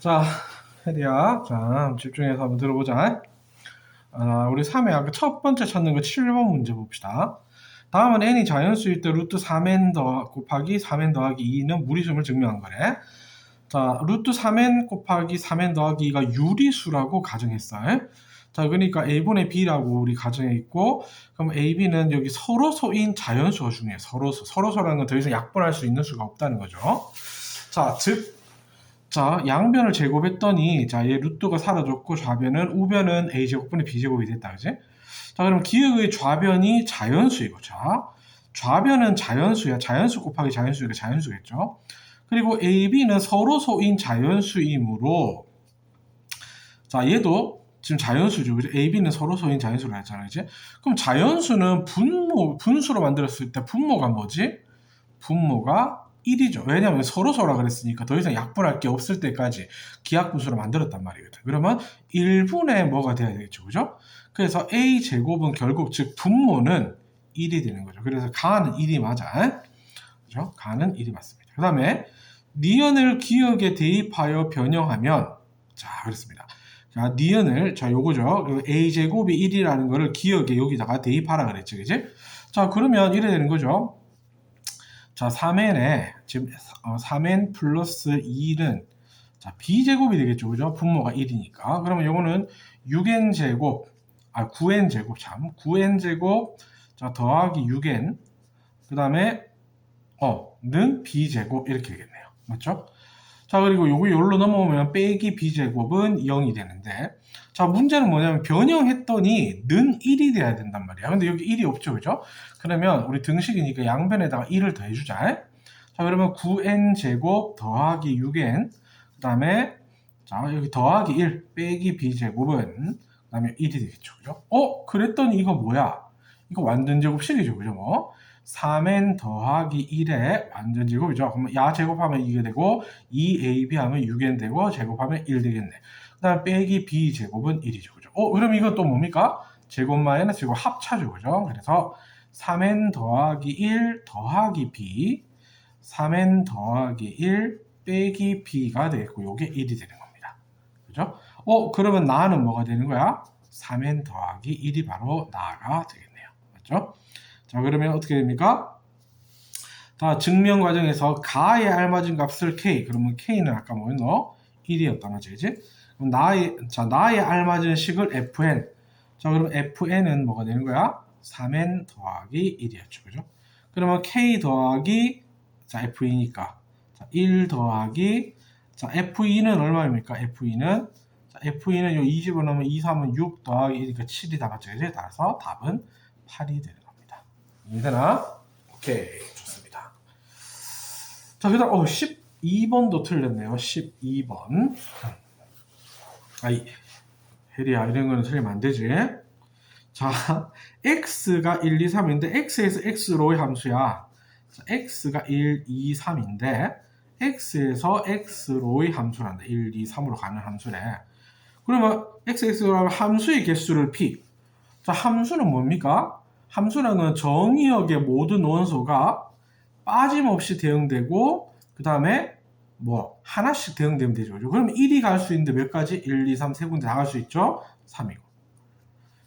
자, 혜리야. 자, 집중해서 한번 들어보자. 우리 3회 아까 첫 번째 찾는 거 7번 문제 봅시다. 다음은 n이 자연수일 때 루트 3n 곱하기 3n 더하기 2는 무리수임을 증명한 거래. 자, 루트 3n 곱하기 3n 더하기 2가 유리수라고 가정했어요. 자, 그러니까 a분의 b라고 우리 가정해 있고, 그럼 a, b는 여기 서로소인 자연수가 중요해요. 서로소라는 건 더 이상 약분할 수 있는 수가 없다는 거죠. 자, 자, 양변을 제곱했더니, 자, 얘 루트가 사라졌고, 좌변은, 우변은 a제곱분의 b제곱이 됐다, 그지? 자, 그럼 기억의 좌변이 자연수이고, 자, 좌변은 자연수야. 자연수 곱하기 자연수니까 자연수겠죠? 그리고 a, b는 서로소인 자연수이므로, 자, 얘도 지금 자연수죠. 그죠? a, b는 서로소인 자연수로 했잖아요, 그지? 그럼 자연수는 분수로 만들었을 때 분모가 뭐지? 분모가 1이죠. 왜냐하면 서로소라 그랬으니까 더 이상 약분할 게 없을 때까지 기하분수로 만들었단 말이거든. 그러면 1분의 뭐가 돼야 되겠죠. 그죠? 그래서 a제곱은 결국 즉 분모는 1이 되는 거죠. 그래서 가는 1이 맞아. 그죠? 가는 1이 맞습니다. 그 다음에 니은을 기억에 대입하여 변형하면, 자, 그렇습니다. 자, 니은을, 자, 요거죠. a제곱이 1이라는 거를 기억에 여기다가 대입하라 그랬죠. 그지? 자, 그러면 이래 되는 거죠. 자, 3n에 지금 3n 플러스 2는 자, b제곱이 되겠죠. 그죠? 분모가 1이니까. 그러면 요거는 6n 제곱, 9n 제곱 참. 9n 제곱 자, 더하기 6n 그다음에 는 b제곱 이렇게 되겠네요. 맞죠? 자, 그리고 요거 여기로 넘어오면 빼기 b제곱은 0이 되는데, 자, 문제는 뭐냐면 변형했더니 는 1이 돼야 된단 말이야. 근데 여기 1이 없죠, 그죠? 그러면 우리 등식이니까 양변에다가 1을 더해주자. 자, 그러면 9n 제곱 더하기 6n 그 다음에 자, 여기 더하기 1 빼기 b제곱은 그 다음에 1이 되겠죠, 그죠? 그랬더니 이거 뭐야? 이거 완전제곱식이죠, 그죠? 뭐 3n 더하기 1의 완전제곱이죠. 그러면 야 제곱하면 이게 되고 2ab 하면 6n 되고 제곱하면 1 되겠네. 그 다음 빼기 b제곱은 1이죠. 그죠? 그럼 이건 또 뭡니까? 제곱 마이너스 제곱 합차죠. 그죠? 그래서 3n 더하기 1 더하기 b 3n 더하기 1 빼기 b가 되겠고 요게 1이 되는 겁니다. 그죠? 그러면 나는 뭐가 되는 거야? 3n 더하기 1이 바로 나가 되겠네요. 맞죠? 자, 그러면 어떻게 됩니까? 자, 증명 과정에서 가에 알맞은 값을 k, 그러면 k는 아까 뭐였노? 1이었단 말이지, 그지? 그럼 나에 알맞은 식을 fn. 자, 그럼 fn은 뭐가 되는 거야? 3n 더하기 1이었죠, 그죠? 그러면 k 더하기, 자, f2니까. 자, 1 더하기, 자, f2는 얼마입니까? f2는 요 2 집어넣으면 2, 3은 6 더하기 1이니까 7이 다 맞죠, 그지? 따라서 답은 8이 되는 겁니다. 이해되나? 오케이, 좋습니다. 자, 그 다음 12번도 틀렸네요. 12번. 아이, 혜리야, 이런 거는 틀리면 안 되지. 자, x가 1, 2, 3인데 x에서 x로의 함수야. 자, x가 1, 2, 3인데 x에서 x로의 함수란다. 1, 2, 3으로 가는 함수래. 그러면 x로 하면 함수의 개수를 p. 자, 함수는 뭡니까? 함수라는 건 정의역의 모든 원소가 빠짐없이 대응되고 그 다음에 뭐 하나씩 대응되면 되죠. 그럼 1이 갈 수 있는데 몇 가지? 1, 2, 3 세 군데 다 갈 수 있죠? 3이고.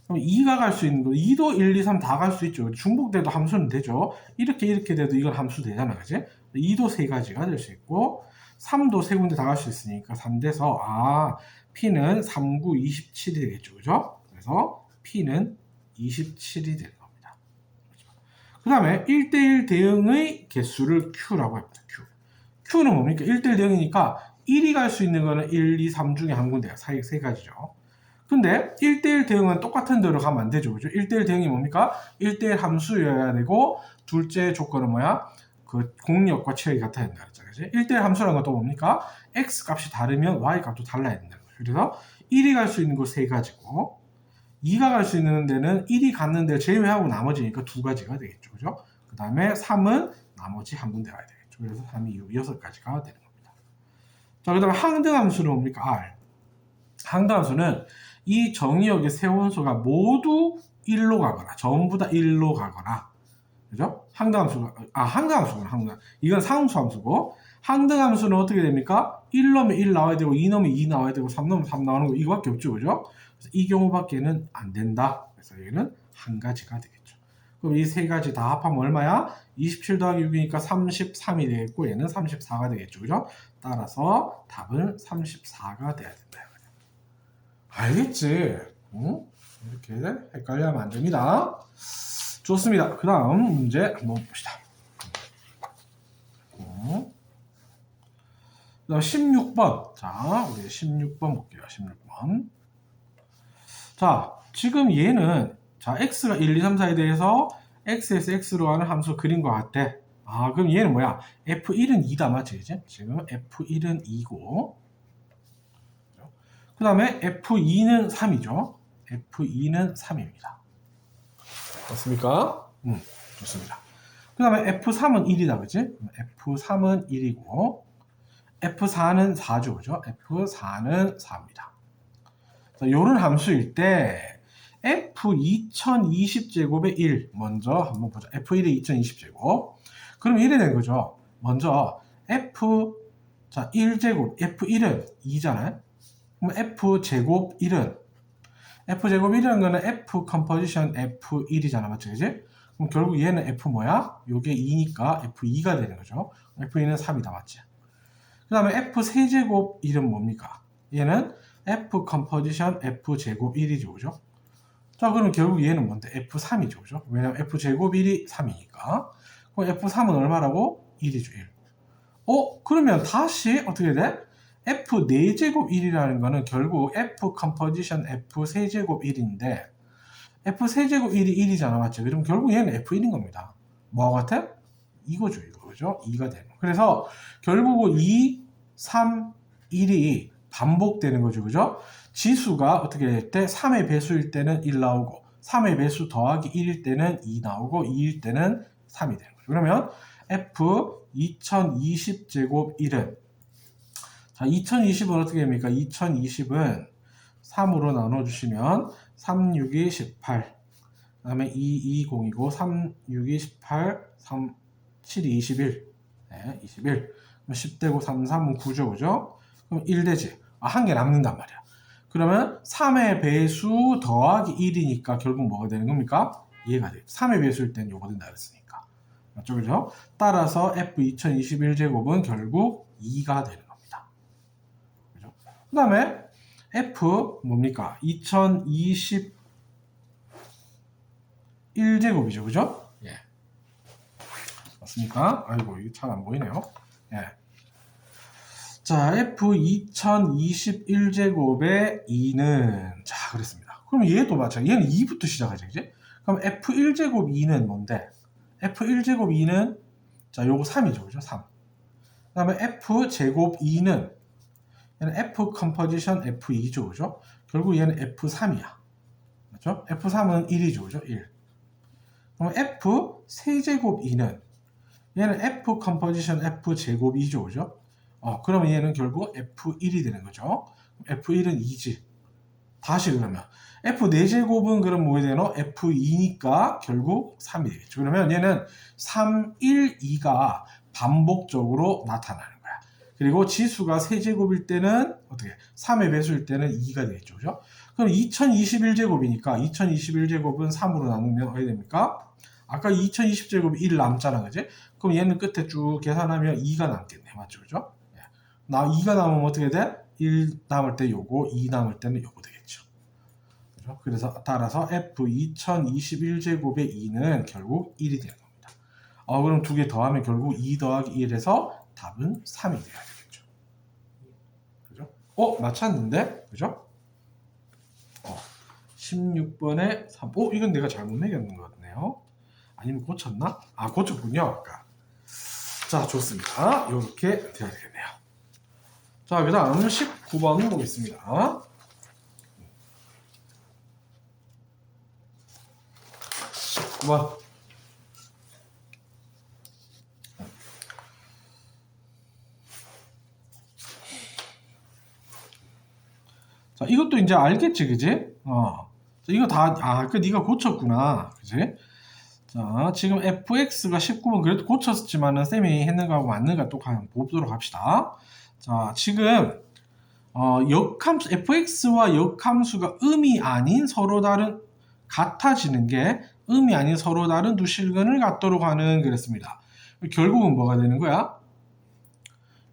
그럼 2가 갈 수 있는 거 2도 1, 2, 3 다 갈 수 있죠. 중복돼도 함수는 되죠. 이렇게 돼도 이건 함수 되잖아. 그지? 2도 세 가지가 될 수 있고 3도 세 군데 다 갈 수 있으니까 3돼서 P는 3, 9, 27이 되겠죠. 그죠? 그래서 P는 27이 되는 겁니다. 그 다음에 1대1 대응의 개수를 Q라고 합니다. Q는 뭡니까? 1대1 대응이니까 1이 갈 수 있는 거는 1, 2, 3 중에 한 군데야. 세 가지죠. 근데 1대1 대응은 똑같은 데로 가면 안 되죠. 그죠? 1대1 대응이 뭡니까? 1대1 함수여야 되고 둘째 조건은 뭐야? 그 공역과 체역이 같아야 된다. 그죠? 1대1 함수라는 건 또 뭡니까? x 값이 다르면 y 값도 달라야 된다. 그래서 1이 갈 수 있는 거 세 가지고 2가 갈 수 있는 데는 1이 갔는 데를 제외하고 나머지니까 두 가지가 되겠죠. 그죠? 그 다음에 3은 나머지 한 군데 가야 되겠죠. 그래서 3이 6가지가 되는 겁니다. 자, 그 다음에 항등함수는 뭡니까? R. 항등함수는 이 정의역의 세 원소가 모두 1로 가거나 전부 다 1로 가거나, 그죠? 항등함수구나. 이건 상수함수고 항등 함수는 어떻게 됩니까? 1 넣으면 1 나와야 되고 2 넣으면 2 나와야 되고 3 넣으면 3 나오는 거 이거밖에 없죠. 그죠? 그래서 이 경우밖에는 안 된다. 그래서 여기는 한 가지가 되겠죠. 그럼 이 세 가지 다 합하면 얼마야? 27 더하기 6이니까 33이 되겠고 얘는 34가 되겠죠. 그죠? 따라서 답은 34가 돼야 된다. 알겠지? 응? 이렇게 헷갈려하면 안 됩니다. 좋습니다. 그 다음 문제 한번 봅시다. 그 다음 16번. 자, 우리 16번 볼게요. 16번. 자, 지금 얘는, 자, x가 1, 2, 3, 4에 대해서 x에서 x로 가는 함수 그린 것 같아. 아, 그럼 얘는 뭐야? f1은 2다, 맞지? 이제? 지금 f1은 2고, 그 다음에 f2는 3이죠. f2는 3입니다. 맞습니까? 좋습니다. 그 다음에 f3은 1이다, 그치? f3은 1이고, f4는 4죠, 그죠? f4는 4입니다. 요런 함수일 때 f2020제곱의 1 먼저 한번 보자. f1의 2020제곱. 그럼 이래 되는 거죠. 먼저 자 1제곱 f1은 2잖아요. 그럼 f제곱 1은 f제곱 1이라는 거는 f 컴포지션 f1이잖아. 맞죠? 그지? 그럼 결국 얘는 f 뭐야? 요게 2니까 f2가 되는 거죠. f2는 3이다. 맞지? 그 다음에 f 세제곱 1은 뭡니까? 얘는 f 컴포지션 f 제곱 1이죠. 그죠? 자, 그럼 결국 얘는 뭔데? f3이죠. 그죠? 왜냐면 f 제곱 1이 3이니까. 그럼 f3은 얼마라고? 1이죠. 1. 그러면 다시 어떻게 돼? f 4제곱 1이라는 거는 결국 f 컴포지션 f 세제곱 1인데 f 세제곱 1이 1이잖아. 맞죠? 그럼 결국 얘는 f1인 겁니다. 뭐와 같아? 이거죠. 이거. 그죠? 2가 되는 거. 그래서 결국은 2, 3, 1이 반복되는 거죠. 그죠? 지수가 어떻게 될 때 3의 배수일 때는 1 나오고 3의 배수 더하기 1일 때는 2 나오고 2일 때는 3이 되는 거죠. 그러면 f 2020제곱 1은 자 2020은 어떻게 됩니까? 2020은 3으로 나눠주시면 3, 6이 18 그 다음에 2, 2, 0이고 3, 6이 18 3, 7이 21 네, 21 10대고 3, 3은 9죠. 그죠? 그럼 1되지. 한 개 남는단 말이야. 그러면 3의 배수 더하기 1이니까 결국 뭐가 되는 겁니까? 얘가 돼요. 3의 배수일 때는 요거 된다 그랬으니까. 맞죠? 그죠? 따라서 F 2021제곱은 결국 2가 되는 겁니다. 그죠? 그 다음에 F 뭡니까? 2021제곱이죠. 그죠? 예. 맞습니까? 아이고, 이게 잘 안 보이네요. 예. 자, F 2021제곱의 2는 자, 그랬습니다. 그럼 얘도 마찬가지. 얘는 2부터 시작하죠. 이제? 그럼 F1제곱 2는 뭔데? F1제곱 2는 자, 요거 3이죠. 그죠? 3. 그다음에 F제곱 2는 얘는 F 컴포지션 F2죠. 그죠? 결국 얘는 F3이야. 맞죠? F3은 1이죠. 그죠? 1. 그럼 F 세제곱 2는 얘는 F 컴포지션 F제곱 2죠. 그죠? 그러면 얘는 결국 F1이 되는 거죠. F1은 2지. 다시 그러면 F 4제곱은 그럼 뭐가 되노? F2니까 결국 3이 되겠죠. 그러면 얘는 3, 1, 2가 반복적으로 나타나는 거야. 그리고 지수가 세제곱일 때는 어떻게? 3의 배수일 때는 2가 되겠죠. 그죠? 그럼 2021제곱이니까 2021제곱은 3으로 나누면 어떻게 됩니까? 아까 2020제곱이 1 남잖아. 그지? 그럼 얘는 끝에 쭉 계산하면 2가 남겠네. 맞죠? 그죠? 2가 남으면 어떻게 돼? 1 남을 때 요거, 2 남을 때는 요거 되겠죠. 그죠? 그래서 따라서 F 2021제곱의 2는 결국 1이 되는 겁니다. 그럼 두 개 더하면 결국 2 더하기 1에서 답은 3이 돼야 되겠죠. 그죠? 맞췄는데? 그죠? 16번에 3. 이건 내가 잘못 매겼는 것 같네요. 아니면 고쳤나? 고쳤군요. 아까. 자, 좋습니다. 요렇게 돼야 되겠네요. 자, 그 다음 19번 보겠습니다. 19번. 자, 이것도 이제 알겠지, 그지? 이거 다, 네가 고쳤구나, 그지? 자, 지금 fx가 19번 그래도 고쳤지만은 쌤이 했는 거하고 맞는가 또 한번 보도록 합시다. 자, 지금 역함수 fx와 역함수가 음이 아닌 서로 다른 같아지는 게 음이 아닌 서로 다른 두 실근을 갖도록 하는 그랬습니다. 결국은 뭐가 되는 거야?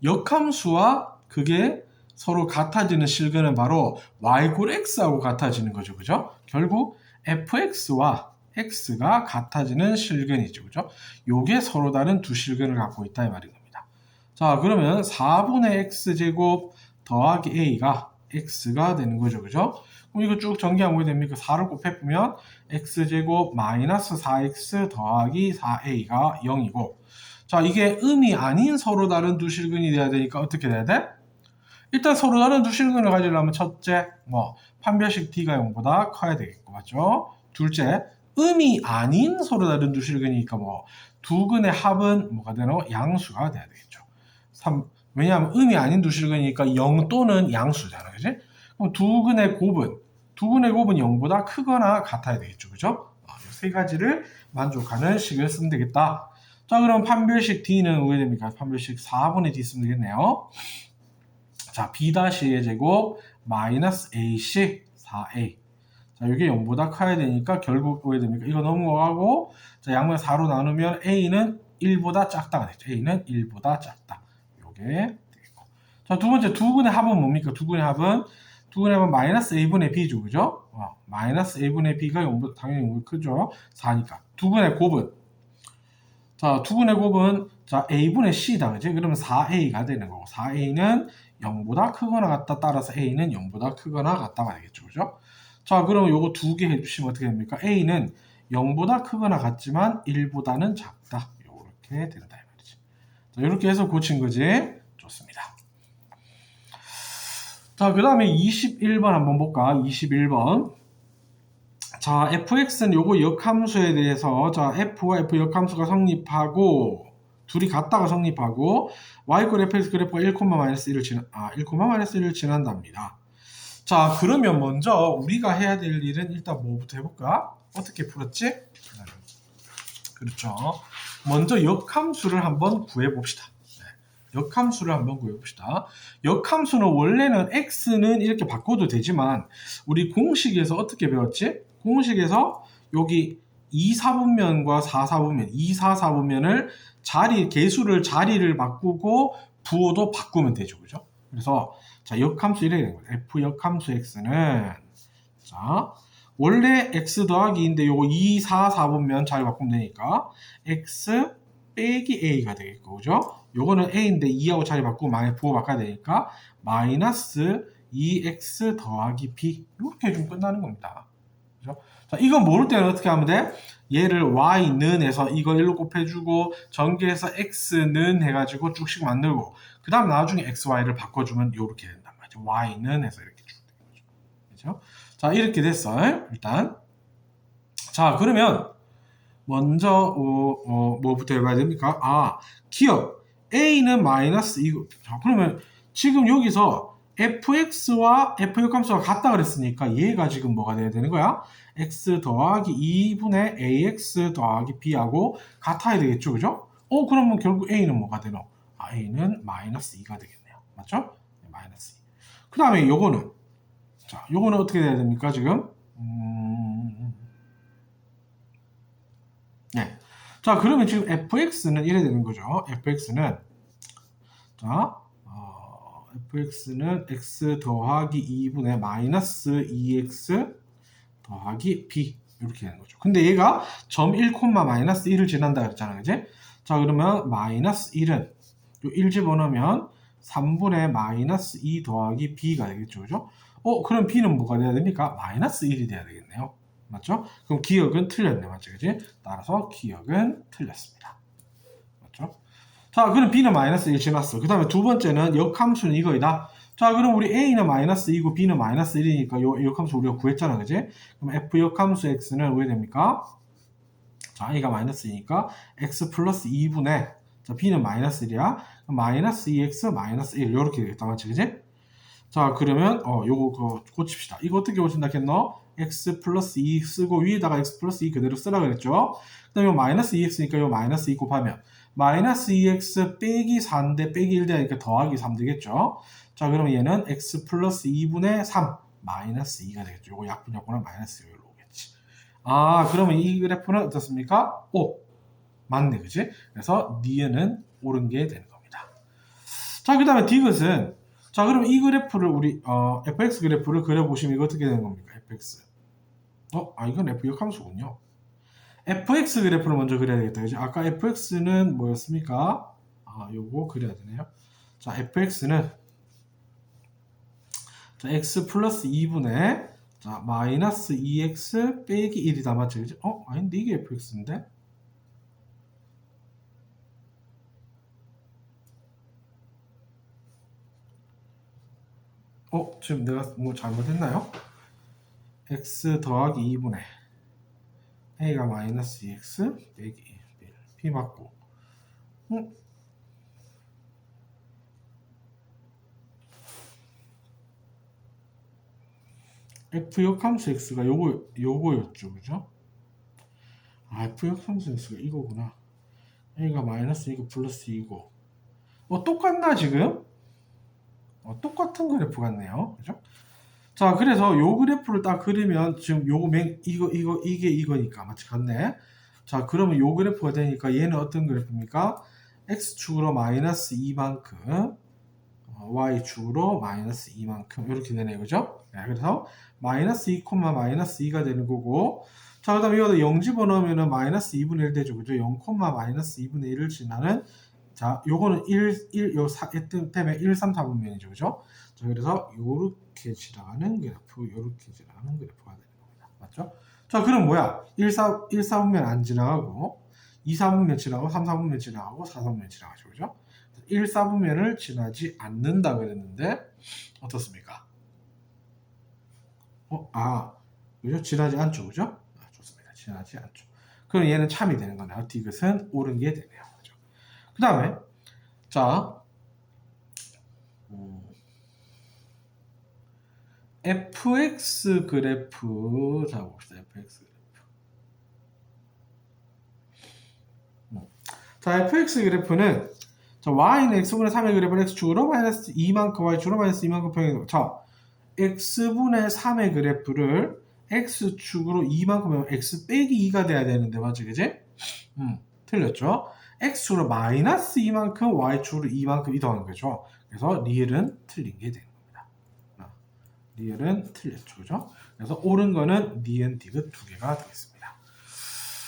역함수와 그게 서로 같아지는 실근은 바로 y = x하고 같아지는 거죠. 그죠? 결국 fx와 x가 같아지는 실근이죠. 그죠? 요게 서로 다른 두 실근을 갖고 있다 이 말인 겁니다. 자, 그러면 4분의 x제곱 더하기 a가 x가 되는 거죠. 그죠? 그럼 이거 쭉 전개하면 뭐가 됩니까? 4를 곱해보면 x제곱 마이너스 4x 더하기 4a가 0이고, 자, 이게 음이 아닌 서로 다른 두 실근이 돼야 되니까 어떻게 돼야 돼? 일단 서로 다른 두 실근을 가지려면 첫째, 판별식 d가 0보다 커야 되겠고, 맞죠? 둘째, 음이 아닌 서로 다른 두 실근이니까 두 근의 합은 뭐가 되노? 양수가 돼야 되겠죠. 왜냐하면 음이 아닌 두 실근이니까 0 또는 양수잖아, 그지? 그럼 두 근의 곱은 0보다 크거나 같아야 되겠죠, 그죠? 이 세 가지를 만족하는 식을 쓰면 되겠다. 자, 그럼 판별식 d는 왜 됩니까? 판별식 4분의 d 쓰면 되겠네요. 자, b-의 제곱 마이너스 ac 4a. 자, 이게 0보다 커야 되니까 결국 왜 됩니까? 이거 넘어가고, 자, 양면 4로 나누면 a는 1보다 작다가 되죠. a는 1보다 작다. 요게 되겠고. 자, 두 번째, 두 근의 합은 뭡니까? 두 근의 합은 마이너스 a분의 b죠. 그죠? 마이너스 a분의 b가 0보다 당연히 0보다 크죠. 4니까. 두 근의 곱은, 자, 두 근의 곱은, 자, a분의 c다. 그지? 그러면 4a가 되는 거고, 4a는 0보다 크거나 같다. 따라서 a는 0보다 크거나 같다가 되겠죠. 그죠? 자, 그럼 요거 두 개 해주시면 어떻게 됩니까? a는 0보다 크거나 같지만 1보다는 작다. 요렇게 된다 이 말이지. 자, 이렇게 해서 고친 거지. 좋습니다. 자, 그 다음에 21번 한번 볼까? 21번. 자, fx는 요거 역함수에 대해서, 자, f와 f 역함수가 성립하고, 둘이 같다가 성립하고, y = fx 그래프가 1,-1을 지난답니다. 자, 그러면 먼저 우리가 해야 될 일은 일단 뭐부터 해볼까? 어떻게 풀었지? 그렇죠. 먼저 역함수를 한번 구해봅시다. 역함수를 한번 구해봅시다. 역함수는 원래는 x는 이렇게 바꿔도 되지만 우리 공식에서 어떻게 배웠지? 공식에서 여기 2, 4분면과 4, 4분면, 2, 4, 4분면을 개수를 자리를 바꾸고 부호도 바꾸면 되죠. 그죠? 그래서 자, 역함수 이렇게 되는 거예요. f 역함수 x는, 자, 원래 x 더하기 2인데 요거 2, 4, 4분면 자리 바꾸면 되니까 x 빼기 a가 되겠고, 그죠? 요거는 a인데 2하고 자리 바꾸고 만약 부호 바꿔야 되니까 마이너스 2x 더하기 b 이렇게 해주면 끝나는 겁니다. 그죠? 자, 이건 모를 때는 어떻게 하면 돼? 얘를 y는 해서 이거 1로 곱해주고 전개해서 x는 해가지고 쭉씩 만들고 그 다음 나중에 xy를 바꿔주면 이렇게 된단 말이죠. y는 해서 이렇게 주면 되는 거죠. 그죠? 자, 이렇게 됐어요. 일단 자, 그러면 먼저 뭐부터 해봐야 됩니까? 아, 기억 a는 마이너스 이거. 자, 그러면 지금 여기서 fx와 f역함수가 같다 그랬으니까 얘가 지금 뭐가 돼야 되는 거야? x 더하기 2분의 ax 더하기 b하고 같아야 되겠죠, 그죠? 그러면 결국 a는 뭐가 되노? a는 마이너스 2가 되겠네요. 맞죠? 마이너스 2. 그 다음에 요거는, 자, 요거는 어떻게 돼야 됩니까, 지금? 네. 자, 그러면 지금 fx는 이래 되는 거죠. fx는, 자, fx는 x 더하기 2분의 마이너스 2x 더하기 b 이렇게 되는 거죠. 근데 얘가 점 1, 마이너스 1을 지난다 그랬잖아, 그지? 자, 그러면 마이너스 1은 요 1 집어넣으면 3분의 마이너스 2 더하기 b가 되겠죠, 그죠? 그럼 b는 뭐가 돼야 됩니까? 마이너스 1이 돼야 되겠네요. 맞죠? 그럼 기억은 틀렸네, 맞죠, 그지? 따라서 기억은 틀렸습니다. 맞죠? 자, 그럼 b는 마이너스 1 지났어. 그 다음에 두 번째는 역함수는 이거이다. 자, 그럼 우리 a는 마이너스 2고 b는 마이너스 1이니까 요 역함수 우리가 구했잖아, 그지? 그럼 f 역함수 x는 왜 됩니까? 자, a가 마이너스 2니까 x 플러스 2분의, 자, b는 마이너스 1이야. 마이너스 2x 마이너스 1 이렇게 되겠다, 맞지, 그지? 자, 그러면 요거 고칩시다. 이거 어떻게 고친다 했노? x 플러스 2 쓰고 위에다가 x 플러스 2 그대로 쓰라 그랬죠. 그다음에 요 마이너스 2x니까 요 마이너스 2 곱하면 마이너스 2x 빼기 4인데 빼기 1 되니까 더하기 3 되겠죠. 자, 그러면 얘는 x 플러스 2분의 3 마이너스 2가 되겠죠. 요거 약분은 마이너스 2로 오겠지. 아, 그러면 이 그래프는 어떻습니까? 오, 맞네, 그지? 그래서 니은은 옳은 게 되는 겁니다. 자, 그 다음에 디귿은, 자, 그럼 이 그래프를 우리 fx 그래프를 그려보시면 이거 어떻게 되는 겁니까? fx. 이건 f역 함수군요. fx 그래프를 먼저 그려야 되겠다, 그지? 아까 fx는 뭐였습니까? 요거 그려야 되네요. 자, fx는 자, x 플러스 2분의 자, 마이너스 2x 빼기 1이다, 맞죠? 그지? 아닌데 이게 fx인데? 지금 내가 뭐 잘못했나요? x 더하기 2분의 a가 마이너스 2x 빼기 1 b 맞고 f역 함수 x가 요거였죠, 그죠? f역 함수 x가 이거구나. a가 마이너스 2고 플러스 2고 똑같나 지금? 똑같은 그래프 같네요, 그죠? 자, 그래서 요 그래프를 딱 그리면 지금 요거 이게 이거니까 맞지? 같네. 자, 그러면 요 그래프가 되니까 얘는 어떤 그래프입니까? x축으로 마이너스 2만큼 y축으로 마이너스 2만큼 이렇게 되네요, 그죠? 네, 그래서 마이너스 2, 마이너스 2가 되는 거고, 자, 그 다음에 이거도 0 집어넣으면 마이너스 2분의 1 되죠, 그죠? 0, 마이너스 2분의 1을 지나는, 자, 요거는 1, 4 때문에 1, 3, 4분면이죠, 그죠? 자, 그래서 요렇게 지나가는 그래프가 되는 겁니다. 맞죠? 자, 그럼 뭐야? 1, 4분면 안 지나가고, 2, 4분면 지나가고, 3, 4분면 지나가고, 4, 4분면 지나가죠, 그죠? 1, 4분면을 지나지 않는다 그랬는데, 어떻습니까? 그죠? 지나지 않죠, 그죠? 좋습니다. 지나지 않죠. 그럼 얘는 참이 되는 거네요. 디귿은 옳은 게 되네요. 그죠? 그 다음에, 자, fx 그래프, 자, 봅시다. fx 그래프. 자, fx 그래프는, 자, y는 x분의 3의 그래프는 x축으로 마이너스 2만큼 y축으로 마이너스 2만큼 평행. 자, x분의 3의 그래프를 x축으로 2만큼 x 빼기 2가 돼야 되는데 맞지, 그지? 틀렸죠? x축으로 마이너스 2만큼 y축으로 2만큼 이동하는 거죠. 그래서 리을은 틀린 게 되는 겁니다. 리을은 틀렸죠, 그죠? 그래서 옳은 거는 니은, 디귿 두 개가 되겠습니다.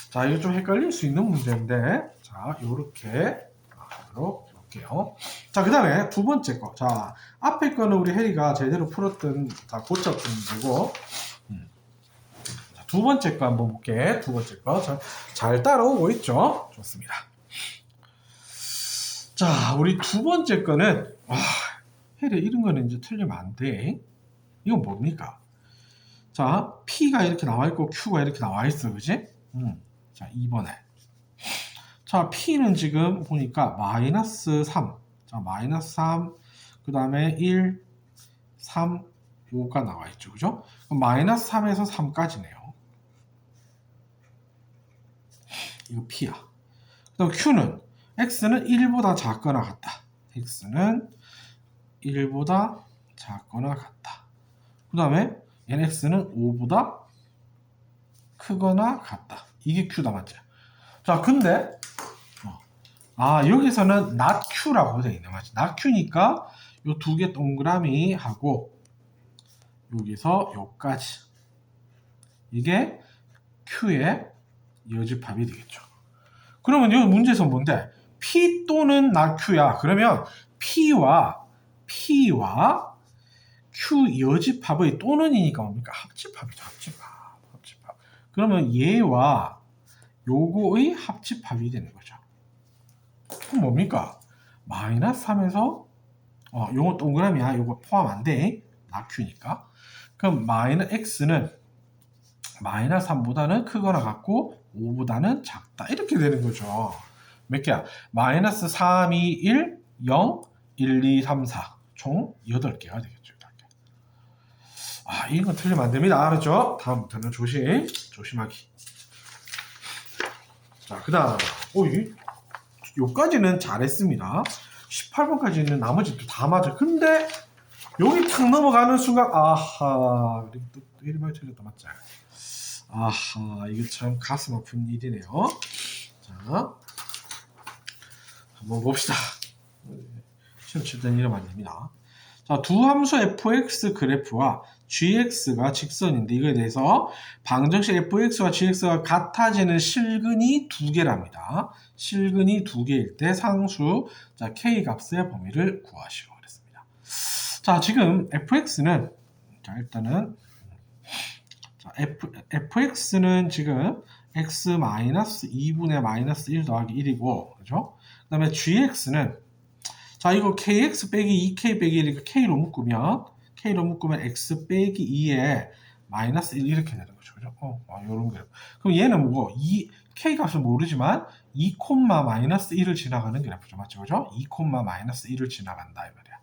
자, 이거 좀 헷갈릴 수 있는 문제인데, 자, 요렇게 하도록 해볼게요. 자, 그 다음에 두 번째 거. 자, 앞에 거는 우리 혜리가 제대로 풀었던, 다 고쳤던 문제고, 두 번째 거 한번 볼게. 두 번째 거. 잘 따라오고 있죠? 좋습니다. 자, 우리 두 번째 거는, 혜리 이런 거는 이제 틀리면 안 돼. 이건 뭡니까? 자, P가 이렇게 나와 있고 Q가 이렇게 나와 있어, 그지? 자, 2번에. 자, P는 지금 보니까 마이너스 3. 자, 마이너스 3. 그 다음에 1, 3, 5가 나와 있죠, 그죠? 그럼 마이너스 3에서 3까지네요. 이거 P야. 그 다음 Q는 X는 1보다 작거나 같다. X는 1보다 작거나 같다. 그 다음에 얘는 X는 5보다 크거나 같다. 이게 Q다, 맞죠? 자, 근데 여기서는 not Q라고 되어 있네, 맞지? not Q니까 요 두 개 동그라미 하고 여기서 요까지 이게 Q의 여집합이 되겠죠. 그러면 이 문제에서 뭔데? P 또는 not Q야. 그러면 P와 Q 여집합의 또는이니까 뭡니까? 합집합이죠. 합집합. 그러면 얘와 요거의 합집합이 되는 거죠. 그럼 뭡니까? 마이너스 3에서 요거 동그라미야. 요거 포함 안 돼. not Q니까. 그럼 X는 마이너스 3보다는 크거나 같고 5보다는 작다. 이렇게 되는 거죠. 몇 개야? 마이너스 3, 2, 1, 0, 1, 2, 3, 4. 총 8개가 되겠죠. 이건 틀리면 안 됩니다. 알았죠? 다음부터는 조심하기. 자, 그 다음, 요까지는 잘했습니다. 18번까지는 나머지도 다 맞아. 근데, 여기 탁 넘어가는 순간, 아하, 또 1번 틀렸다, 맞죠? 아하, 이거 참 가슴 아픈 일이네요. 자, 한번 봅시다. 시험 칠 때는 이러면 안 됩니다. 자, 두 함수 fx 그래프와 gx가 직선인데 이거에 대해서 방정식 fx와 gx가 같아지는 실근이 두 개랍니다. 실근이 두 개일 때 상수 자 k 값의 범위를 구하시오 그랬습니다. 자, 지금 fx는 자 일단은 자, fx는 지금 x-2분의 -1 더하기 1이고 그죠? 그 다음에 gx는 자, 이거 kx 빼기 2k 빼기 1이니까 k로 묶으면 x 빼기 2에 -1 이렇게 되는 거죠. 그죠? 요런 그래프. 그럼 얘는 뭐고? k 값은 모르지만 2, -1을 지나가는 그래프죠. 맞죠? 그죠? 2, -1을 지나간다 이 말이야.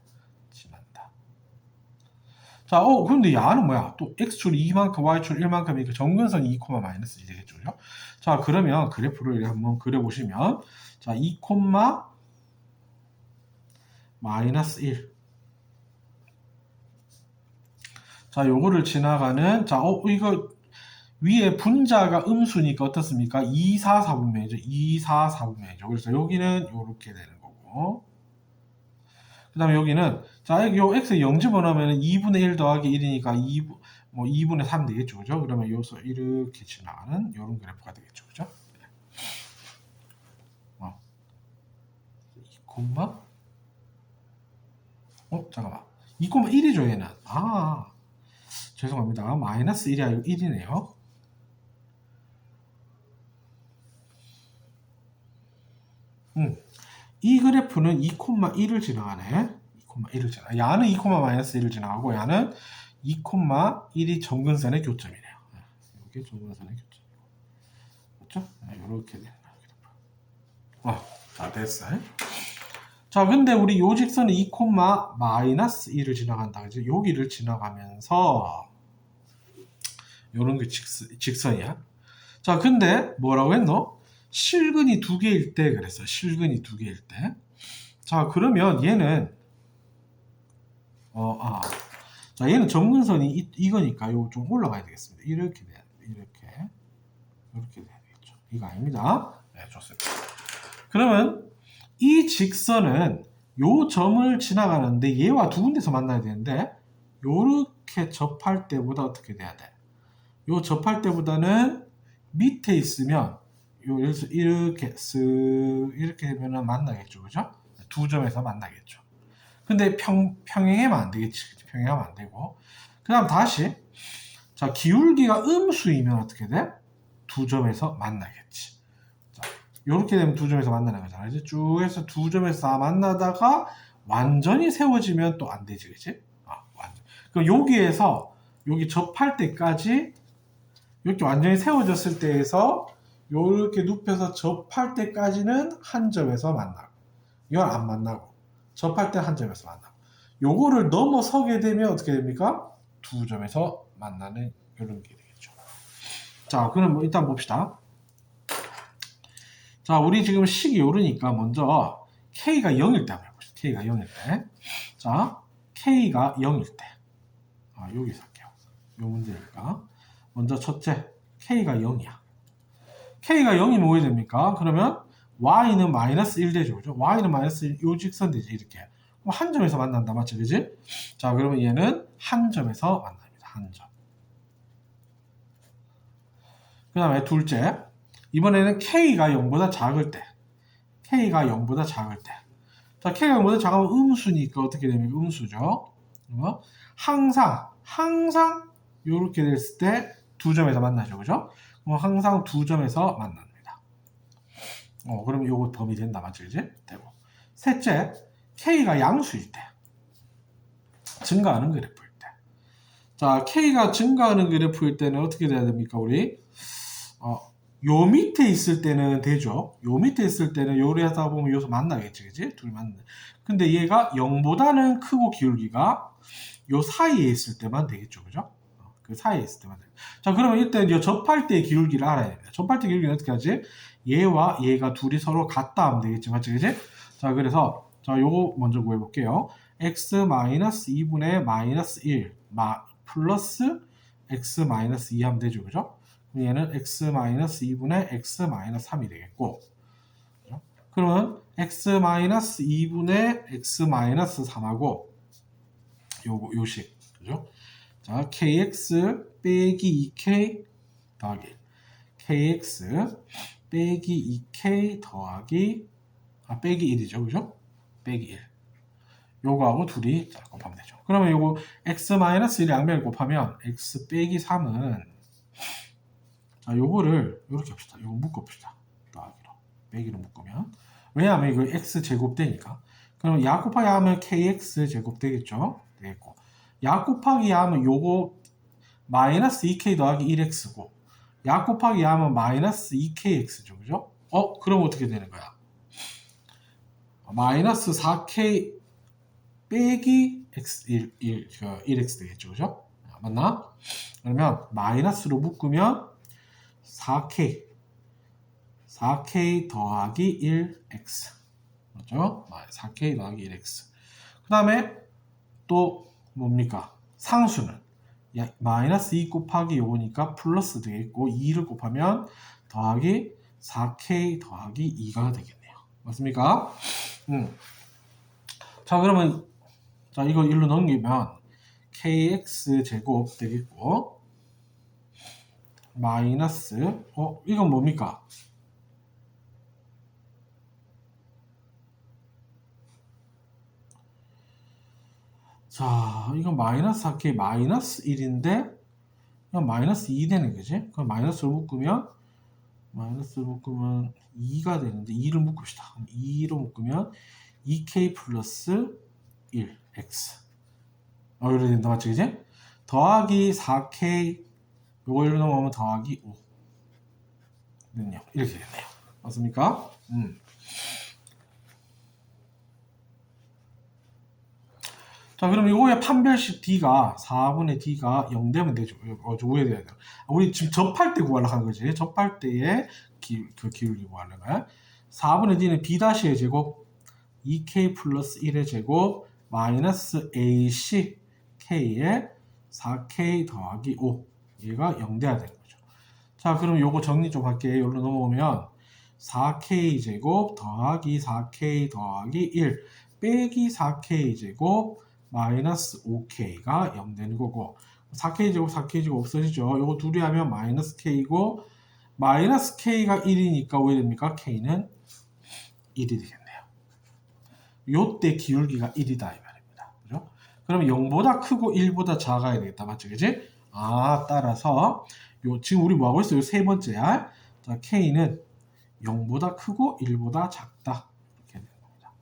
지난다. 자, 근데 야는 뭐야? 또 x축 2만큼, y축 1만큼이니까 정근선이 2, -1이 되겠죠. 그죠? 자, 그러면 그래프를 한번 그려보시면 자, 2, -1. 자, 요거를 지나가는, 자, 이거, 위에 분자가 음수니까 어떻습니까? 2, 4, 4분면이죠. 2, 4, 4분면이죠. 그래서 여기는 요렇게 되는 거고. 그 다음에 여기는, 자, 요 x 0 집어넣으면 2분의 1 더하기 1이니까 2분의 3 되겠죠. 그죠? 그러면 여기서 이렇게 지나가는 요런 그래프가 되겠죠. 그죠? 2, 잠깐만. 2,1이죠, 얘는. 죄송합니다. -1이 아니고 1이네요. 이 그래프는 2,1을 지나가네. 2,1을 지나가. 야는 2, -1을 지나가고, 야는 2,1이 정근선의 교점이네요. 이게 정근선의 교점이고. 그렇죠? 이렇게 되는 거예요. 자, 됐어요. 자, 근데 우리 요 직선은 2, -1을 지나간다. 그죠? 여기를 지나가면서 요런 게 직선이야. 자, 근데 뭐라고 했노? 실근이 두 개일 때 그랬어. 실근이 두 개일 때. 자, 그러면 얘는 자, 얘는 정근선이 이거니까 요 좀 올라가야 되겠습니다. 이렇게 돼야 돼. 이렇게 돼야 되겠죠. 이거 아닙니다. 네, 좋습니다. 그러면 이 직선은 요 점을 지나가는데 얘와 두 군데서 만나야 되는데 요렇게 접할 때보다 어떻게 돼야 돼? 요 접할 때보다는 밑에 있으면 여기서 이렇게 이렇게 되면 만나겠죠. 그죠? 두 점에서 만나겠죠. 근데 평행하면 안 되겠지. 평행하면 안 되고. 그 다음 다시 자, 기울기가 음수이면 어떻게 돼? 두 점에서 만나겠지. 자, 요렇게 되면 두 점에서 만나는 거잖아. 이제 쭉 해서 두 점에서 다 만나다가 완전히 세워지면 또 안 되지. 그치? 완전. 그럼 여기에서 여기 접할 때까지 이렇게 완전히 세워졌을 때에서 이렇게 눕혀서 접할 때까지는 한 점에서 만나고 이건 안 만나고 접할 때 한 점에서 만나고 요거를 넘어서게 되면 어떻게 됩니까? 두 점에서 만나는 이런 게 되겠죠. 자, 그럼 일단 봅시다. 자, 우리 지금 식이 요러니까 먼저 K가 0일 때 한번 해봅시다. K가 0일 때. 자, K가 0일 때. 여기서 할게요. 요 문제니까. 먼저 첫째, K가 0이야. K가 0이면 왜 됩니까? 그러면 Y는 -1 되죠. 그죠? Y는 -1, 요 직선 되지, 이렇게. 한 점에서 만난다, 맞죠? 그지? 자, 그러면 얘는 한 점에서 만납니다. 한 점. 그 다음에 둘째, 이번에는 K가 0보다 작을 때. K가 0보다 작을 때. 자, K가 0보다 작으면 음수니까 어떻게 됩니까? 음수죠. 항상 이렇게 됐을 때 두 점에서 만나죠. 그죠? 항상 두 점에서 만납니다. 그럼 요거 범위 된다. 맞죠? 이제? 되고. 셋째, K가 양수일 때. 증가하는 그래프일 때. 자, K가 증가하는 그래프일 때는 어떻게 돼야 됩니까? 우리? 요 밑에 있을 때는 되죠. 요 밑에 있을 때는 요리 하다 보면 여기서 만나겠지. 그지? 둘이 만나. 근데 얘가 0보다는 크고 기울기가 요 사이에 있을 때만 되겠죠. 그죠? 그 사이에 있을 때만 되겠죠. 자, 그러면 일단 이 접할 때의 기울기를 알아야 됩니다. 접할 때 기울기는 어떻게 하지? 얘와 얘가 둘이 서로 같다 하면 되겠지. 맞지? 그지? 자, 그래서 자, 요거 먼저 구해볼게요. x-2분의 -1 플러스 x-2 하면 되죠. 그죠? 그럼 얘는 x-2분의 x-3이 되겠고, 그죠? 그러면 x-2분의 x-3하고 요식, 그죠? 자, kx 빼기 2k 더하기 kx 빼기 2k 더하기 빼기 1이죠. 그죠? 빼기 1. 요거하고 둘이 곱하면 되죠. 그러면 요거 x-1의 양면을 곱하면 x 빼기 3은 자, 요거를 요렇게 합시다. 요거 묶어봅시다. 더하기로. 빼기로 묶으면. 왜냐하면 이거 x 제곱 되니까. 그럼 야 곱하기 야 하면 kx 제곱 되겠죠? 되겠고. 야 곱하기 야 하면 요거 마이너스 2k 더하기 1x고. 야 곱하기 야 하면 마이너스 2kx죠. 그죠? 그럼 어떻게 되는 거야? 마이너스 4k 빼기 x 1x 되겠죠. 그죠? 맞나? 그러면 마이너스로 묶으면 4k 더하기 1x 맞죠? 4k 더하기 1x 그 다음에 또 뭡니까? 상수는 마이너스 2 곱하기 요거니까 플러스 되겠고 2를 곱하면 더하기 4k 더하기 2가 되겠네요. 맞습니까? 자, 그러면 자, 이거 1로 넘기면 kx 제곱 되겠고 마이너스 이건 뭡니까? 자, 이건 마이너스 4k 마이너스 1인데 이건 마이너스 2 되는 거지? 그럼 마이너스로 묶으면 2가 되는데 2를 묶읍시다. 2로 묶으면 2k 플러스 1x 이렇게 된다. 맞지? 그지? 더하기 4k 요거 1로 넘어가면 더하기 5 는요. 이렇게 됐네요. 맞습니까? 자, 그럼 이거의 판별식 D가 4분의 D가 0 되면 되죠. 오해돼야 돼요. 우리 지금 접할 때 구하려고 하는 거지. 접할 때의 그 기울기 구하려는 거야. 4분의 D는 B-의 제곱 2K 플러스 1의 제곱 마이너스 AC K의 4K 더하기 5 얘가 0 돼야 되는 거죠. 자, 그럼 요거 정리 좀 할게요. 여기로 넘어오면 4K 제곱 더하기 4K 더하기 1 빼기 4K 제곱 마이너스 5K가 0 되는 거고 4K 제곱 4K 제곱 없어지죠. 요거 둘이 하면 마이너스 K고 마이너스 K가 1이니까 왜 됩니까? K는 1이 되겠네요. 요때 기울기가 1이다 이 말입니다. 그죠? 그럼 0보다 크고 1보다 작아야 되겠다. 맞죠? 그지? 따라서 지금 우리 뭐 하고 있어요? 세 번째야. 자, K는 0보다 크고 1보다 작다. 이렇게 되는 겁니다.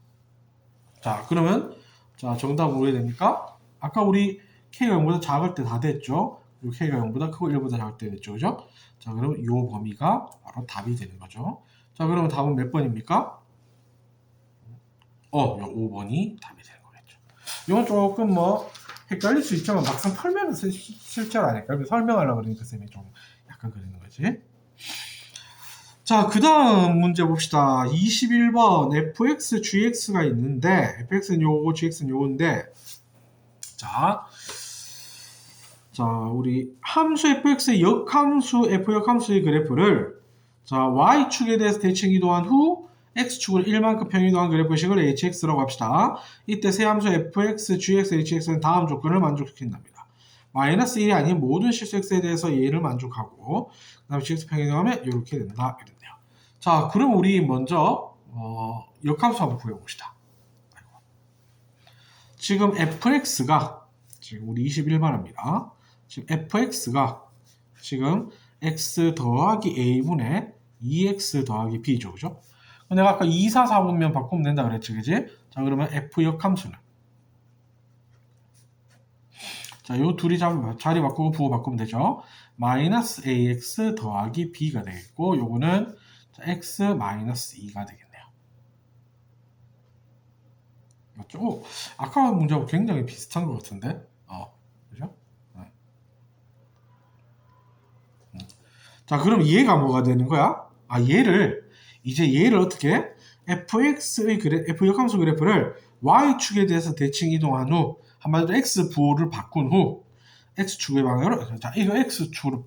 자, 그러면 자, 정답은 왜 됩니까? 아까 우리 K가 0보다 작을 때 다 됐죠? 그리고 K가 0보다 크고 1보다 작을 때 됐죠? 그죠? 자, 그럼 이 범위가 바로 답이 되는 거죠. 자, 그러면 답은 몇 번입니까? 5번이 답이 되는 거겠죠. 이건 조금 헷갈릴 수 있지만 막상 풀면 실제로 아닐까요? 설명하려고 그러니까 쌤이 좀 약간 그러는 거지. 자, 그 다음 문제 봅시다. 21번 fx, gx가 있는데 fx는 요거, gx는 요건데 자, 우리 함수 fx의 역함수 f 역함수의 그래프를 자, y축에 대해서 대칭 이동한 후 x축을 1만큼 평이동한 그래프식을 hx라고 합시다. 이때 세 함수 fx, gx, hx는 다음 조건을 만족시킨답니다. 마이너스 1이 아닌 모든 실수 x에 대해서 얘를 만족하고 그 다음에 gx 평이동하면 이렇게 된다. 이런데요. 자, 그럼 우리 먼저 역함수 한번 구해봅시다. 지금 fx가 지금 우리 21번입니다. 지금 fx가 지금 x 더하기 a분의 2x 더하기 b죠. 그죠? 내가 아까 2, 4, 4분면 바꾸면 된다 그랬지. 그지? 자, 그러면 f 역함수는 자, 요 둘이 자리 바꾸고 부호 바꾸면 되죠. 마이너스 ax 더하기 b가 되겠고 요거는 x 마이너스 2가 되겠네요. 맞죠? 아까 문제하고 굉장히 비슷한 것 같은데? 그죠? 자, 그럼 얘가 뭐가 되는 거야? 얘를 어떻게? fx의 f 역함수 그래프를 y축에 대해서 대칭 이동한 후, 한마디로 x 부호를 바꾼 후, x축의 방향으로, 자, 이거 x축으로,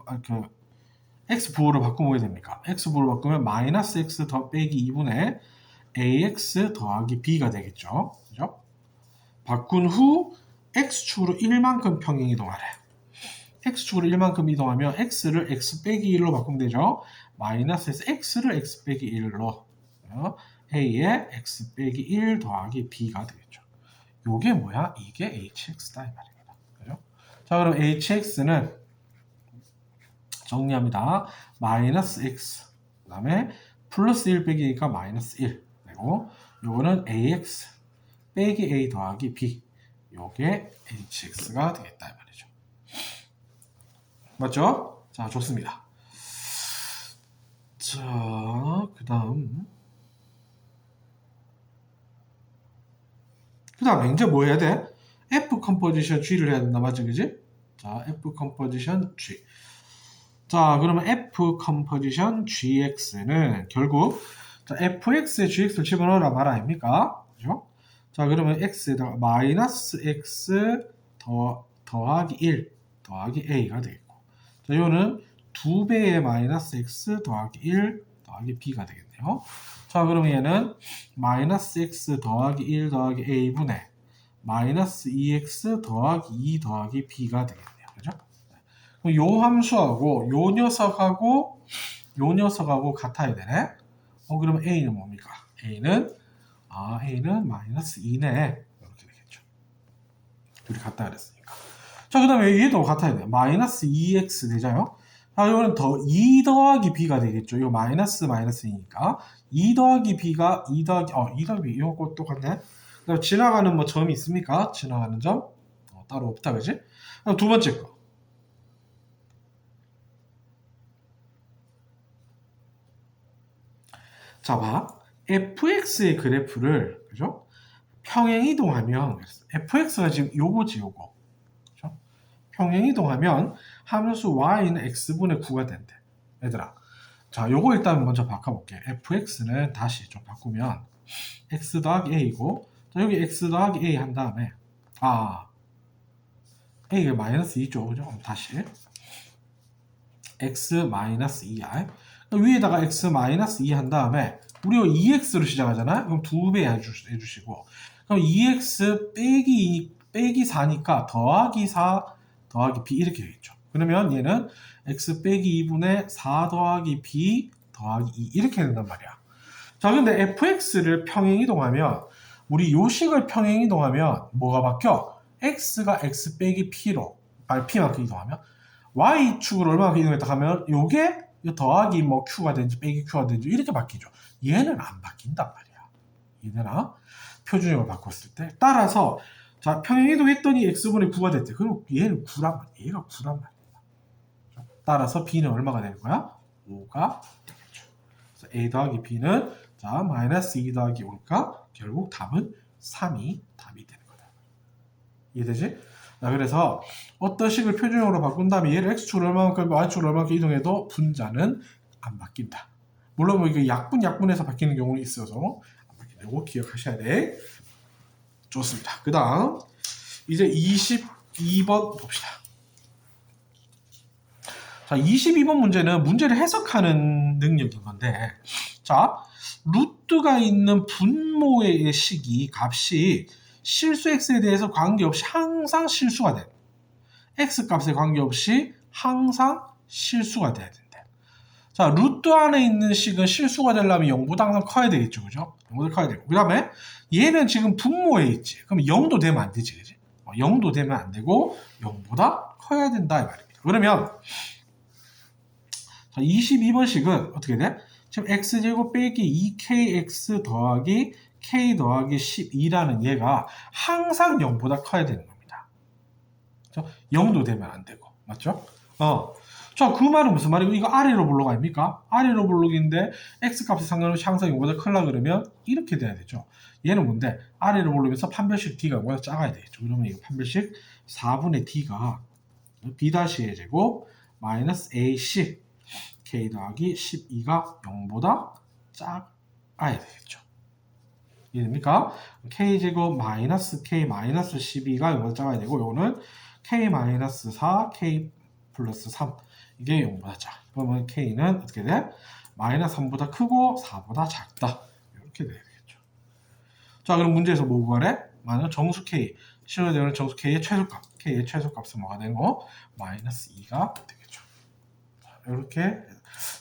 x 부호를 바꾸면 뭐가 됩니까? x 부호를 바꾸면 마이너스 x 더 빼기 2분의 ax 더하기 b가 되겠죠. 그죠? 바꾼 후, x축으로 1만큼 평행 이동하래. x축으로 1만큼 이동하면 x를 x 빼기 1로 바꾸면 되죠. 마이너스에서 x를 x 빼기 1로 a에 x 빼기 1 더하기 b가 되겠죠. 요게 뭐야? 이게 hx다 이 말입니다. 그죠? 자, 그럼 hx는 정리합니다. 마이너스 x 그 다음에 플러스 1 빼기 2가 마이너스 1 그리고 요거는 ax 빼기 a 더하기 b 요게 hx가 되겠다 이 말이죠. 맞죠? 자, 좋습니다. 자, 그 다음 이제 뭐 해야 돼? F 컴포지션 G를 해야 된다. 맞지? 그지? 자, F 컴포지션 G. 자, 그러면 F 컴포지션 GX는 결국 자, FX에 GX를 집어넣으라 말 아닙니까? 그죠? 자, 그러면 X에다가 마이너스 X 더하기 1 더하기 A가 되겠고 자, 요는 2배의 마이너스 X 더하기 1 더하기 B가 되겠네요. 자, 그러면 얘는 마이너스 X 더하기 1 더하기 A분의 마이너스 2X 더하기 2 더하기 B가 되겠네요. 그죠? 그럼 요 함수하고 요 녀석하고 같아야 되네. 그러면 A는 뭡니까? A는 마이너스 2네. 이렇게 되겠죠. 둘이 같다 그랬으니까. 자, 그 다음에 얘도 같아야 돼요. 마이너스 2x 되잖아요. 자, 이거는 2 더하기 b가 되겠죠. 이거 마이너스이니까. 2 더하기 b가 2 더하기 b. 이거 똑같네. 그다음 지나가는 뭐 점이 있습니까? 지나가는 점? 따로 없다, 그지? 그럼 두 번째 거. 자, 봐. fx의 그래프를, 그죠? 평행 이동하면, fx가 지금 요거지, 요거. 그죠? 평행 이동하면 함수 y는 x분의 9가 된대. 얘들아. 자, 요거 일단 먼저 바꿔볼게. fx는 다시 좀 바꾸면 x 더하기 a고, 자, 여기 x 더하기 a 한 다음에, a가 마이너스 2죠. 그죠? 다시. x 마이너스 2i. 위에다가 x 마이너스 2 한 다음에 우리가 2x로 시작하잖아요. 그럼 2배 해주시고 그럼 2x 빼기 4니까 더하기 4 더하기 b 이렇게 되겠죠. 그러면 얘는 x 빼기 2분의 4 더하기 b 더하기 2 이렇게 된단 말이야. 자, 근데 fx를 평행 이동하면 우리 요식을 평행 이동하면 뭐가 바뀌어? x가 x 빼기 p로 p만큼 이동하면 y축으로 얼마나 이동했다 하면 요게 더하기 뭐 q가 되는지 빼기 q가 되는지 이렇게 바뀌죠. 얘는 안 바뀐단 말이야. 얘는 표준형을 바꿨을 때 따라서 자, 평행 이동했더니 x분의 9가 됐대. 그럼 얘는 9란 말이야. 얘가 9란 말이야. 따라서 b는 얼마가 되는 거야? 5가 되겠죠. 그래서 a 더하기 b는 자, 마이너스 2 더하기 5니까 결국 답은 3이 답이 되는 거다. 이해되지? 자, 그래서 어떤 식을 표준형으로 바꾼 다음에 얘를 x축으로 얼마만큼 y축으로 얼마만큼 이동해도 분자는 안 바뀐다. 물론 뭐 이게 약분해서 바뀌는 경우는 있어서 안 바뀐다. 이거 기억하셔야 돼. 좋습니다. 그 다음 이제 22번 봅시다. 자, 22번 문제는 문제를 해석하는 능력인 건데 자, 루트가 있는 분모의 식이 값이 실수 x에 대해서 관계없이 항상 실수가 돼. x 값에 관계없이 항상 실수가 돼야 된대. 자, 루트 안에 있는 식은 실수가 되려면 0보다 항상 커야 되겠죠. 그죠? 0보다 커야 되고. 그 다음에 얘는 지금 분모에 있지. 그럼 0도 되면 안 되지. 그지? 0도 되면 안 되고 0보다 커야 된다 이 말입니다. 그러면 자, 22번 식은 어떻게 돼? 지금 x제곱 빼기 2kx 더하기 k 더하기 12라는 얘가 항상 0보다 커야 되는 겁니다. 그렇죠? 0도 되면 안 되고. 맞죠? 자, 그 말은 무슨 말이고, 이거 아래로 볼록 아닙니까? 아래로 볼록인데 x 값이 상관없이 항상 0보다 크려 그러면 이렇게 돼야 되죠. 얘는 뭔데? 아래로 볼록에서 판별식 d가 0보다 작아야 되겠죠. 그러면 이거 판별식 4분의 d가 b-의 제곱 마이너스 ac k 더하기 12가 0보다 작아야 되겠죠. 이해됩니까? k제곱 마이너스 k 마이너스 12가 0보다 작아야 되고, 요거는 k 마이너스 4, k 플러스 3 이게 0보다 작아. 그러면 k는 어떻게 돼? 마이너스 3보다 크고 4보다 작다. 이렇게 돼야 되겠죠. 자, 그럼 문제에서 뭐 구하래? 만약 정수 k, 실현되는 정수 k의 최소값, k의 최소값은 뭐가 되는 거? 마이너스 2가 되겠죠. 자, 이렇게.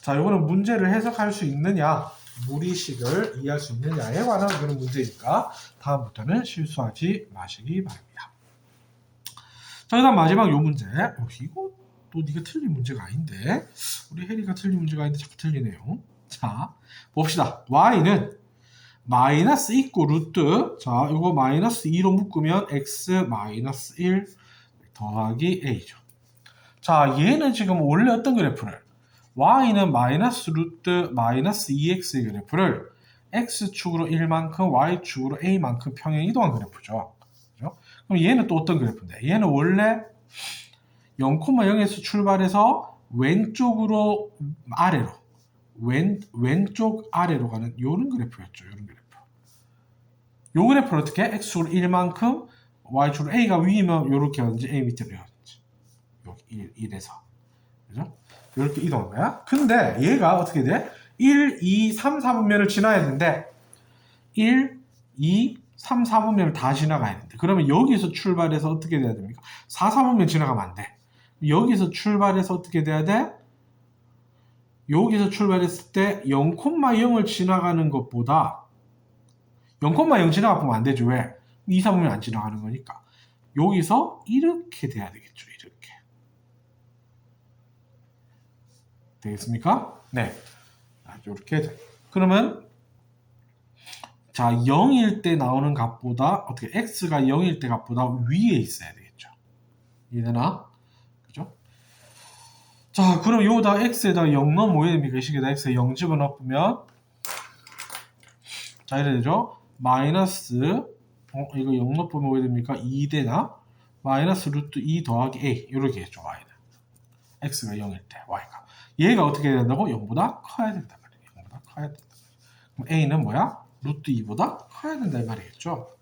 자, 이거는 문제를 해석할 수 있느냐, 무리식을 이해할 수 있느냐에 관한 그런 문제니까 다음부터는 실수하지 마시기 바랍니다. 자, 그 다음 마지막 요 문제. 이거 또 네가 틀린 문제가 아닌데, 우리 혜리가 틀린 문제가 아닌데 자꾸 틀리네요. 자, 봅시다. y는 마이너스 있고 루트, 자, 이거 마이너스 2로 묶으면 x 마이너스 1 더하기 a죠. 자, 얘는 지금 원래 어떤 그래프를, y는 마이너스 루트 마이너스 2x의 그래프를 x축으로 1만큼 y축으로 a만큼 평행 이동한 그래프죠. 그죠? 그럼 얘는 또 어떤 그래프인데, 얘는 원래 0,0에서 출발해서 왼쪽으로 아래로, 왼쪽 아래로 가는 요런 그래프였죠. 요런 그래프. 요 그래프를 어떻게? x축으로 1만큼 y축으로 a가 위면 요렇게 하든지 a 밑으로 하든지, 여기 1에서, 그죠? 이렇게 이동한 거야. 근데 얘가 어떻게 돼? 1, 2, 3, 4분면을 지나야 되는데 1, 2, 3, 4분면을 다 지나가야 되는데, 그러면 여기서 출발해서 어떻게 돼야 됩니까? 4, 4분면 지나가면 안 돼. 여기서 출발해서 어떻게 돼야 돼? 여기서 출발했을 때 0,0을 지나가는 것보다 0,0 지나가면 안 되죠. 왜? 2, 3분면 안 지나가는 거니까. 여기서 이렇게 돼야 되겠죠. 이렇게. 되겠습니까? 네. 이렇게 돼. 그러면 자, 0일 때 나오는 값보다 어떻게 x가 0일 때 값보다 위에 있어야 되겠죠. 이해되나? 그죠? 자, 그럼 여기다 x에다가 0 넣으면 뭐 해야 됩니까? 이 식에다 x에 0 집어넣으면, 자, 이래 되죠? 마이너스, 이거 0 넣으면 뭐 해야 됩니까? 2 되나? 마이너스 루트 2 더하기 a, 이렇게 했죠. y는 x가 0일 때 y가, 얘가 어떻게 해야 된다고? 0보다 커야 된단 말이에요. 0보다 커야 된다. 그럼 a는 뭐야? 루트 2보다 커야 된다 이 말이겠죠.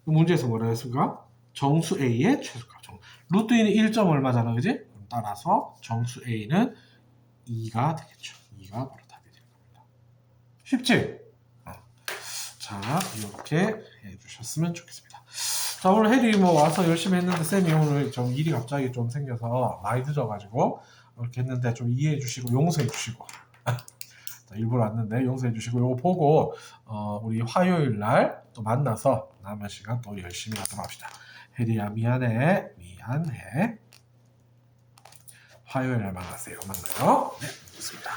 문제에서 뭐라 했을까? 정수 a의 최소값. 루트 2는 1점 얼마잖아, 그지? 따라서 정수 a는 2가 되겠죠. 2가 바로 답이 될 겁니다. 쉽지? 자, 이렇게 해주셨으면 좋겠습니다. 자, 오늘 혜리 뭐 와서 열심히 했는데 쌤이 오늘 좀 일이 갑자기 좀 생겨서 많이 늦어가지고 이렇게 했는데 좀 이해해 주시고 용서해 주시고 자, 일부러 왔는데 용서해 주시고, 이거 보고 우리 화요일 날 또 만나서 남은 시간 또 열심히 하도록 합시다. 혜리야 미안해. 화요일 날 만나요. 네, 좋습니다.